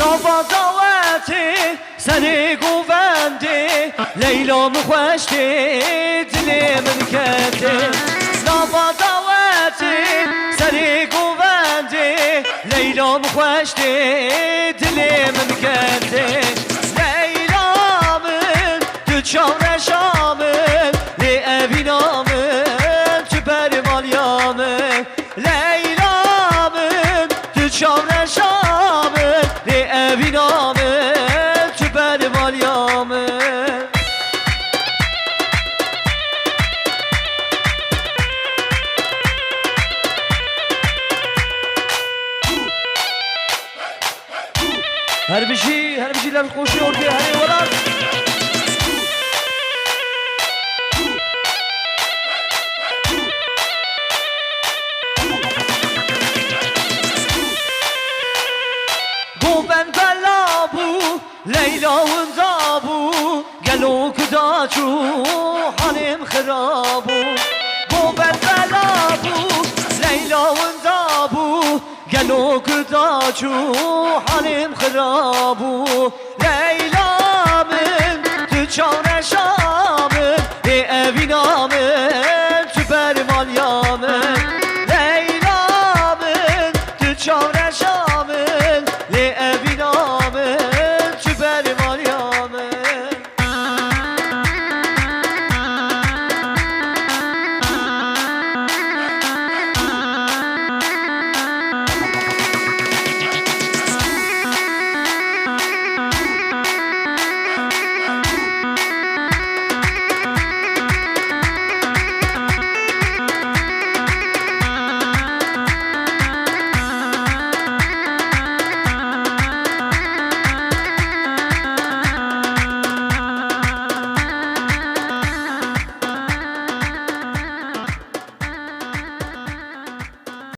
نوا دعوتی سری گوونده لیلا مخوشته دل من کته نوا دعوتی سری گوونده لیلا مخوشته دل من کته لیلا من تو چار شامن لی ابینامن تو برمالیامن لیلا من تو چار شامن لی ابینامن تو برمالیامن هر بشي لابد خوشي ورقي هري ولاد قوبن بلابو ليلى وانزابو قالوا كداچو حالم خرابو قوبن بلابو ليلى وانزابو قالوا كداچو حالم خرابو ليلى من تجار شامن ابينا من تبر ماليامن ليلى من تجار